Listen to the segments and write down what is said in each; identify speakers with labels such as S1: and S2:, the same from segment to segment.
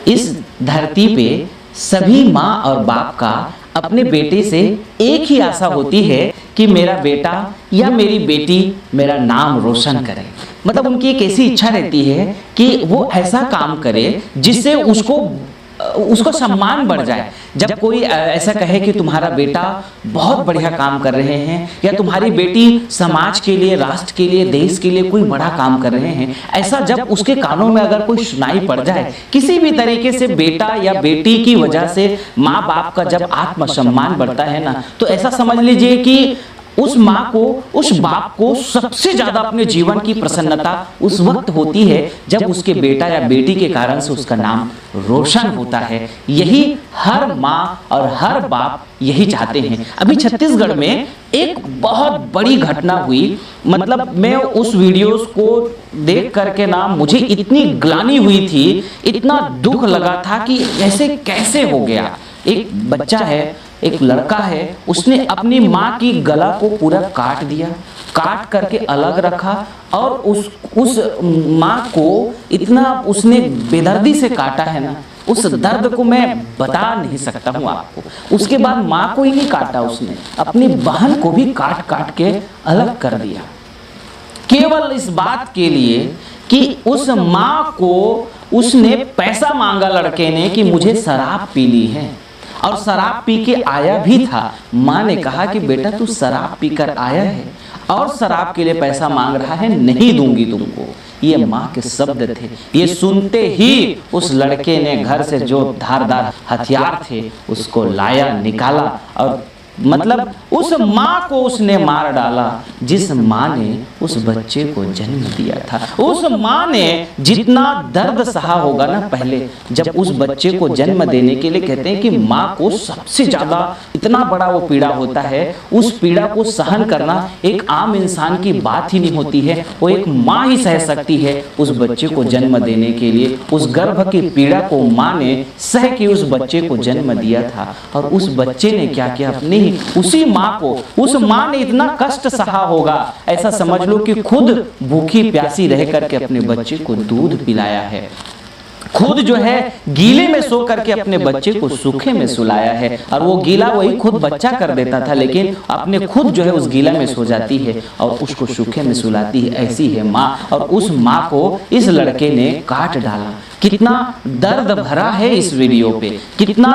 S1: इस धरती पे सभी माँ और बाप का अपने बेटे से एक ही आशा होती है कि मेरा बेटा या मेरी बेटी मेरा नाम रोशन करे। मतलब उनकी एक ऐसी इच्छा रहती है कि वो ऐसा काम करे जिससे उसको सम्मान बढ़ जाए। जब कोई ऐसा कहे कि तुम्हारा बेटा बहुत बढ़िया काम कर रहे हैं या तुम्हारी बेटी समाज के लिए, राष्ट्र के लिए, देश के लिए कोई बड़ा काम कर रहे हैं, ऐसा जब उसके कानों में अगर कोई सुनाई पड़ जाए किसी भी तरीके से, बेटा या बेटी की वजह से माँ बाप का जब आत्मसम्मान बढ़ता है ना, तो ऐसा समझ लीजिए कि उस माँ को, उस बाप को सबसे ज्यादा अपने जीवन की प्रसन्नता उस वक्त होती है जब उसके बेटा या बेटी के कारण से उसका नाम रोशन होता है। यही हर माँ और हर बाप यही चाहते हैं। अभी छत्तीसगढ़ में एक बहुत बड़ी घटना हुई। मतलब मैं उस वीडियोस को देख करके ना मुझे इतनी ग्लानि हुई थी, इतना दुख लगा था कि ऐसे कैसे हो गया। एक बच्चा है, एक लड़का है, उसने अपनी माँ की गला को पूरा काट दिया, काट करके अलग रखा और उस माँ को इतना उसने बेदर्दी से काटा है ना, उस दर्द को मैं बता नहीं सकता हूँ आपको। उसके बाद माँ को ही नहीं काटा, उसने अपनी बहन को भी काट काट के अलग कर दिया, केवल इस बात के लिए कि उस माँ को उसने पैसा मांगा लड़के ने कि मुझे शराब पी ली है, और शराब पी के आया भी था। माँ ने कहा कि बेटा तू शराब पीकर आया है और शराब के लिए पैसा मांग रहा है, नहीं दूंगी तुमको। ये माँ के शब्द थे। ये सुनते ही उस लड़के ने घर से जो धारदार हथियार थे उसको लाया, निकाला और मतलब उस माँ को उसने मार डाला जिस माँ ने उस बच्चे को जन्म दिया था। उस माँ ने जितना दर्द सहा होगा ना पहले, जब उस बच्चे को जन्म देने के लिए कहते हैं कि माँ को सबसे ज्यादा इतना बड़ा वो पीड़ा होता है, उस पीड़ा को सहन करना एक आम इंसान की बात ही नहीं होती है। वो एक माँ ही सह सकती है उस बच्चे को जन्म देने के लिए। उस गर्भ की पीड़ा को माँ ने सह के उस बच्चे को जन्म दिया था। और उस बच्चे ने क्या किया, अपने उसी माँ को, उस माँ ने इतना कष्ट सहा होगा, ऐसा समझ लो कि खुद भूखी प्यासी रह करके अपने बच्चे को दूध पिलाया है, खुद जो है गीले में सो करके अपने बच्चे को सूखे में सुलाया है। और वो गीला वही खुद बच्चा कर देता था, लेकिन अपने खुद जो है उस गीला में सो जाती है और उसको सूखे में सुलाती है। ऐसी है माँ। और उस माँ को इस लड़के ने काट डाला। कितना दर्द भरा है इस वीडियो पे, कितना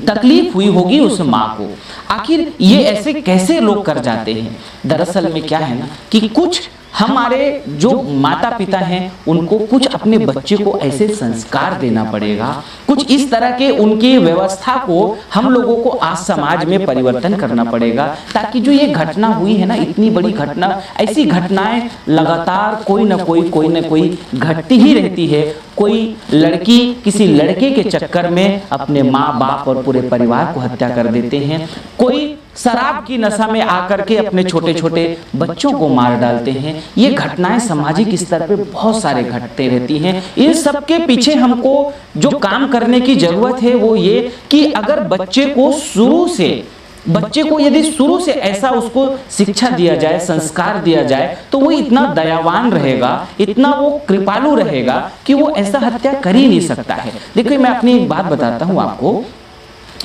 S1: तकलीफ हुई होगी उस माँ को। आखिर ये ऐसे कैसे लोग कर जाते हैं? दरअसल में क्या है ना कि कुछ हमारे जो माता पिता हैं उनको कुछ अपने बच्चे को ऐसे संस्कार देना पड़ेगा, कुछ इस तरह के उनकी व्यवस्था को हम लोगों को आज समाज में परिवर्तन करना पड़ेगा, ताकि जो ये घटना हुई है ना, इतनी बड़ी घटना, ऐसी घटनाएं लगातार कोई ना कोई घटती ही रहती है। कोई लड़की किसी लड़के के चक्कर में अपने माँ बाप और पूरे परिवार को हत्या कर देते हैं, कोई शराब की नशा में आकर के अपने छोटे छोटे बच्चों को मार डालते हैं। ये घटनाएं सामाजिक स्तर पे बहुत सारे घटते रहती हैं। इन सब के पीछे हमको जो काम करने की जरूरत है वो ये कि अगर बच्चे को यदि शुरू से ऐसा उसको शिक्षा दिया जाए, संस्कार दिया जाए, तो वो इतना दयावान रहेगा, इतना वो कृपालु रहेगा कि वो ऐसा हत्या कर ही नहीं सकता है। देखिए मैं अपनी एक बात बताता हूँ आपको।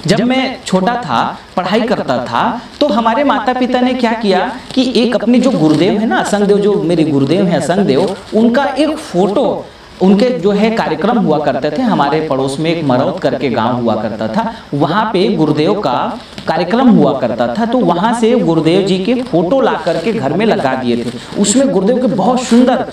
S1: जब मैं छोटा था, पढ़ाई करता था, तो हमारे माता पिता ने क्या किया कि एक अपने जो गुरुदेव है ना, असंगदेव, जो मेरे गुरुदेव हैं असंगदेव, उनका एक फोटो, उनके जो है कार्यक्रम हुआ करते थे। हमारे पड़ोस में एक मरौत करके गांव हुआ करता था, वहां पे गुरुदेव का कार्यक्रम हुआ करता था। तो वहां से गुरुदेव जी के फोटो ला करके घर में लगा दिए थे। उसमें गुरुदेव के बहुत सुंदर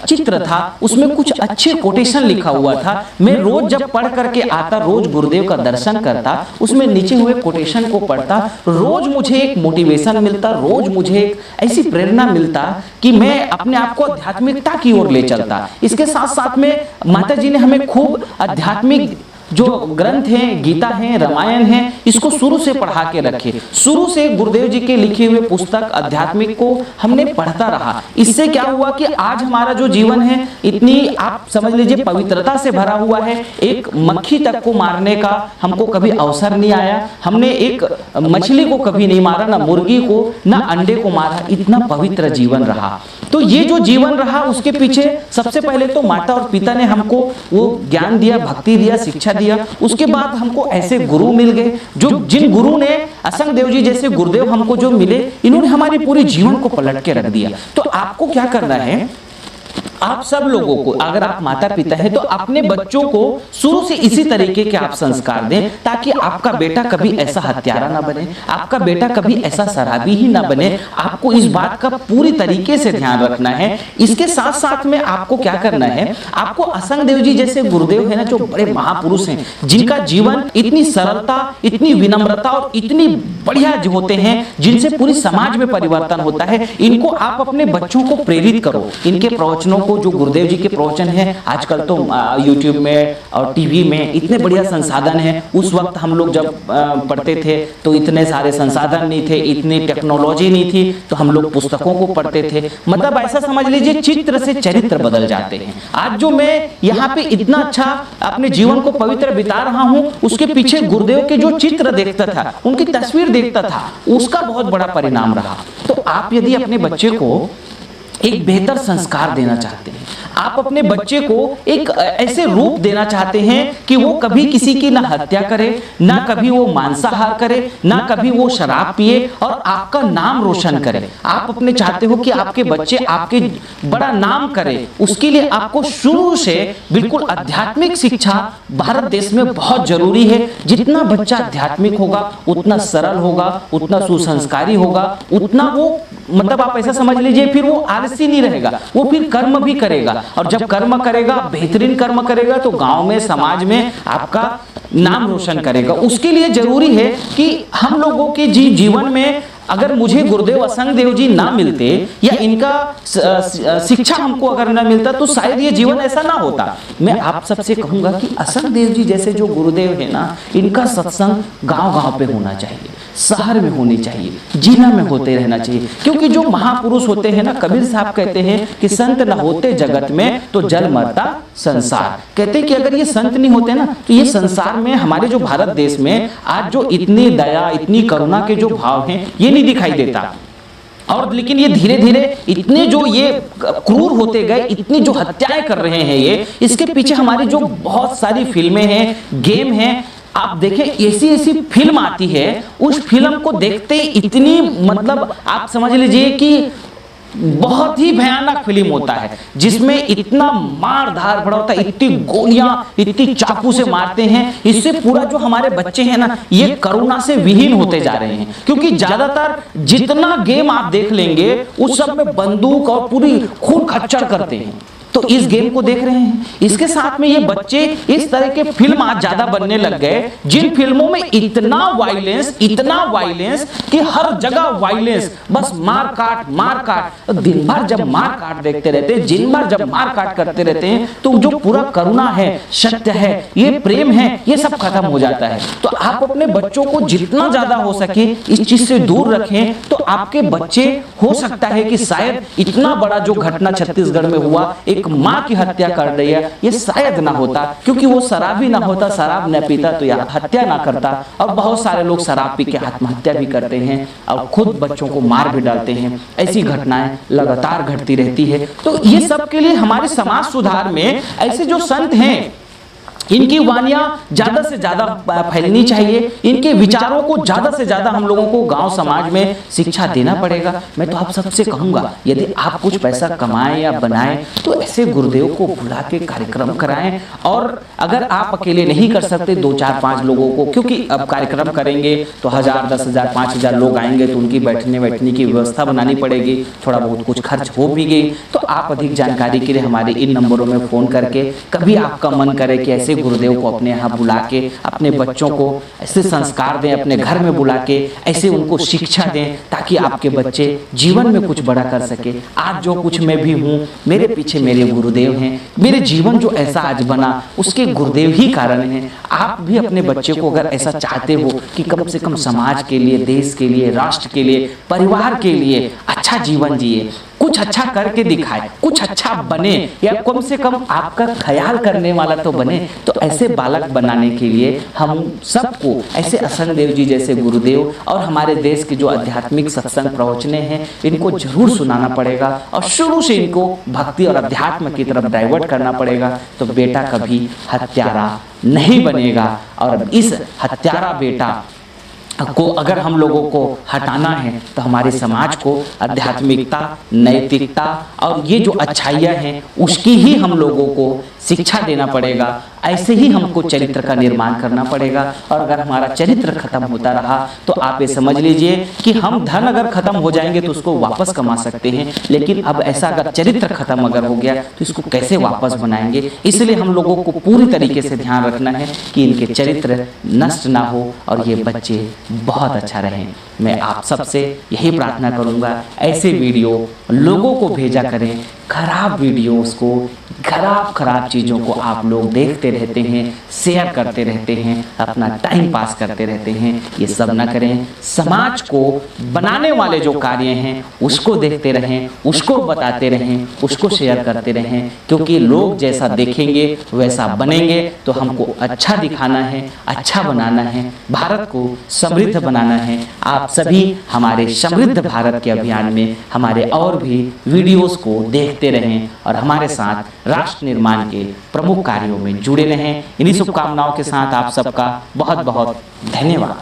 S1: चित्र था, उसमें कुछ अच्छे कोटेशन लिखा हुआ था। मैं रोज जब पढ़ करके आता, रोज गुरुदेव का दर्शन करता, उसमें नीचे हुए कोटेशन को पढ़ता, रोज मुझे एक मोटिवेशन मिलता, रोज मुझे एक ऐसी प्रेरणा मिलता कि मैं अपने आप को आध्यात्मिकता की ओर ले चलता। इसके साथ साथ में माता जी ने हमें खूब आध्यात्मिक जो ग्रंथ हैं, गीता है, रामायण है, इसको शुरू से पढ़ा के रखे। शुरू से गुरुदेव जी के लिखे हुए पुस्तक आध्यात्मिक को हमने पढ़ता रहा। इससे क्या हुआ कि आज हमारा जो जीवन है इतनी, आप समझ लीजिए, पवित्रता से भरा हुआ है। एक मक्खी तक को मारने का हमको कभी अवसर नहीं आया। हमने एक मछली को कभी नहीं मारा, ना मुर्गी को, ना अंडे को मारा। इतना पवित्र जीवन रहा। तो ये जो जीवन रहा उसके पीछे सबसे पहले तो माता और पिता ने हमको वो ज्ञान दिया, भक्ति दिया, शिक्षा दिया। उसके बाद हमको ऐसे गुरु मिल गए, जो जिन गुरु ने, असंग देव जी जैसे गुरुदेव हमको जो मिले, इन्होंने हमारे पूरे जीवन को पलट के रख दिया। तो आपको क्या करना है, आप सब लोगों को, अगर आप माता पिता हैं तो अपने बच्चों को शुरू से इसी तरीके के आप संस्कार दें, ताकि आपका बेटा कभी ऐसा हत्यारा ना बने, आपका बेटा कभी ऐसा शराबी ही ना बने। आपको इस बात का पूरी तरीके से ध्यान रखना है। इसके साथ साथ में आपको क्या करना है, आपको असंग देव जी जैसे गुरुदेव है ना, जो बड़े महापुरुष हैं, जिनका जीवन इतनी सरलता, इतनी विनम्रता और इतनी बढ़िया होते हैं, जिनसे पूरी समाज में परिवर्तन होता है, इनको आप अपने बच्चों को प्रेरित करो। इनके प्रवचनों को, जो गुरुदेव जी के प्रवचन हैं, आजकल तो यूट्यूब में और टीवी में इतने बढ़िया संसाधन हैं। उस वक्त हम लोग जब पढ़ते थे तो इतने सारे संसाधन नहीं थे, इतनी टेक्नोलॉजी नहीं थी, तो हम लोग पुस्तकों को पढ़ते थे। मतलब ऐसा समझ लीजिए, चित्र से चरित्र बदल जाते हैं। आज जो मैं यहाँ पे इतना अच्छा अपने जीवन को पवित्र बिता रहा हूँ, उसके पीछे गुरुदेव के जो चित्र देखता था, उनकी तस्वीर देखता था, उसका बहुत बड़ा परिणाम रहा। तो आप यदि अपने बच्चे को एक बेहतर संस्कार देना चाहते हैं, आप अपने बच्चे को एक ऐसे रूप देना चाहते हैं कि वो कभी किसी की ना हत्या करे, ना कभी वो मांसाहार करे, ना कभी वो शराब पिए और आपका नाम रोशन करे। आप अपने चाहते हो कि आपके बच्चे आपके बड़ा नाम करें, उसके लिए आपको शुरू से बिल्कुल आध्यात्मिक शिक्षा भारत देश में बहुत जरूरी है। जितना बच्चा आध्यात्मिक होगा, उतना सरल होगा, उतना सुसंस्कारी होगा, उतना वो, मतलब आप ऐसा समझ लीजिए, फिर वो आलसी नहीं रहेगा, वो फिर कर्म भी करेगा। और जब कर्म करेगा, बेहतरीन कर्म करेगा, तो गांव में, समाज में आपका नाम रोशन करेगा। उसके लिए जरूरी है कि हम लोगों के जीवन में, अगर मुझे गुरुदेव असंग देव जी ना मिलते या इनका शिक्षा हमको अगर ना मिलता, तो शायद ये जीवन ऐसा ना होता। मैं आप सबसे कहूंगा कि असंग देव जी जैसे जो गुरुदेव है ना, इनका सत्संग गांव-गांव पे होना चाहिए, शहर में होनी चाहिए, जिला में होते रहना चाहिए। क्योंकि जो महापुरुष होते हैं ना, कबीर साहब कहते हैं कि संत न होते जगत में तो जल मरता संसार। कहते हैं कि अगर ये संत नहीं होते ना, तो ये संसार में, हमारे जो भारत देश में आज जो इतनी दया, इतनी करुणा के जो भाव हैं, ये नहीं दिखाई देता। और लेकिन ये धीरे धीरे इतने जो ये क्रूर होते गए, इतनी जो हत्याएं कर रहे हैं, ये इसके पीछे हमारी जो बहुत सारी फिल्में हैं, गेम हैं। आप देखें, ऐसी ऐसी फिल्म आती है, उस फिल्म को देखते इतनी, मतलब आप समझ लीजिए कि बहुत ही भयानक फिल्म होता है, जिसमें इतना मार धार भरा होता है, इतनी गोलियां, इतनी चाकू से मारते हैं। इससे पूरा जो हमारे बच्चे हैं ना, ये करुणा से विहीन होते जा रहे हैं। क्योंकि ज्यादातर जितना गेम आप देख लेंगे, उस सब में बंदूक और पूरी खून खच्चर करते हैं। तो इस गेम को देख रहे हैं, इसके साथ में ये बच्चे इस तरह के फिल्म आज ज्यादा बनने लग गए, जिन फिल्मों में इतना वायलेंस कि हर जगह वायलेंस, बस मार काट। दिन भर जब मार काट देखते रहते हैं, दिन भर जब मार काट करते रहते हैं, तो जो पूरा करुणा है, सत्य है, ये प्रेम है, ये सब खत्म हो जाता है। तो आप अपने बच्चों को जितना ज्यादा हो सके इस चीज से दूर रखें, तो आपके बच्चे, हो सकता है कि शायद इतना बड़ा जो घटना छत्तीसगढ़ में हुआ, एक मां की हत्या कर रही है, ये शायद ना होता, क्योंकि वो शराबी ना होता, शराब न पीता तो यह हत्या ना करता। और बहुत सारे लोग शराब पी के आत्महत्या भी करते हैं और खुद बच्चों को मार भी डालते हैं। ऐसी घटनाएं लगातार घटती रहती है। तो ये सब के लिए हमारे समाज सुधार में ऐसे जो संत हैं, इनकी वानियां ज्यादा से ज्यादा फैलनी चाहिए। इनके विचारों को ज्यादा से ज्यादा हम लोगों को गांव समाज में शिक्षा देना पड़ेगा। मैं तो आप सबसे कहूंगा, यदि आप कुछ पैसा कमाएं या बनाएं, तो ऐसे गुरुदेव को बुला के कार्यक्रम कराएं। और अगर आप अकेले नहीं कर सकते, 2, 4, 5 लोगों को, क्योंकि अब कार्यक्रम करेंगे तो 1000, 10,000, 5,000 लोग आएंगे, तो उनकी बैठने की व्यवस्था बनानी पड़ेगी, थोड़ा बहुत कुछ खर्च हो भी गई। तो आप अधिक जानकारी के लिए हमारे इन नंबरों में फोन करके, कभी आपका मन करे कि ऐसे ऐसे गुरुदेव को अपने यहाँ बुला के अपने बच्चों को ऐसे संस्कार दें, अपने घर में बुला के ऐसे उनको शिक्षा दें ताकि आपके बच्चे जीवन में कुछ बड़ा कर सके। आज जो कुछ मैं भी हूँ, मेरे पीछे मेरे गुरुदेव हैं। मेरे जीवन जो ऐसा आज बना उसके गुरुदेव ही कारण हैं। आप भी अपने बच्चे को अगर ऐसा चाहते हो कि कम से कम समाज के लिए, देश के लिए, राष्ट्र के लिए, परिवार के लिए अच्छा जीवन जिए, कुछ अच्छा करके दिखाए, कुछ अच्छा बने, या कम से कम आपका ख्याल करने वाला तो बने, तो ऐसे बालक बनाने के लिए हम सबको ऐसे असंग देव जी जैसे गुरुदेव और हमारे देश के जो आध्यात्मिक सत्संग प्रवचने हैं इनको जरूर सुनाना पड़ेगा और शुरू से इनको भक्ति और अध्यात्म की तरफ डाइवर्ट करना पड़ेगा। तो बेटा कभी हत्यारा नहीं बनेगा। और इस हत्यारा बेटा को अगर हम लोगों को हटाना है तो हमारे समाज को आध्यात्मिकता, नैतिकता और ये जो अच्छाइयाँ हैं उसकी ही हम लोगों को शिक्षा देना पड़ेगा। ऐसे ही हमको चरित्र का निर्माण करना पड़ेगा। और अगर हमारा चरित्र खत्म होता रहा तो आप ये समझ लीजिए कि हम धन अगर खत्म हो जाएंगे तो उसको वापस कमा सकते हैं, लेकिन अब ऐसा अगर चरित्र खत्म अगर हो गया तो इसको कैसे वापस बनाएंगे। इसलिए हम लोगों को पूरी तरीके से ध्यान रखना है कि इनके चरित्र नष्ट ना हो और ये बच्चे बहुत अच्छा रहें। मैं आप सबसे यही प्रार्थना करूंगा, ऐसे वीडियो लोगों को भेजा करें। खराब वीडियोस को, खराब चीज़ों को आप लोग देखते रहते हैं, शेयर करते रहते हैं, अपना टाइम पास करते रहते हैं। ये सब ना करें। समाज को बनाने वाले जो कार्य हैं उसको देखते रहें, उसको बताते रहें, उसको शेयर करते रहें, क्योंकि लोग जैसा देखेंगे वैसा बनेंगे। तो हमको अच्छा दिखाना है, अच्छा बनाना है, भारत को समृद्ध बनाना है। आप सभी हमारे समृद्ध भारत के अभियान में हमारे और भी वीडियोस को देखते रहें और हमारे साथ राष्ट्र निर्माण के प्रमुख कार्यों में जुड़े रहें। इन्हीं शुभकामनाओं के साथ आप सबका बहुत बहुत धन्यवाद।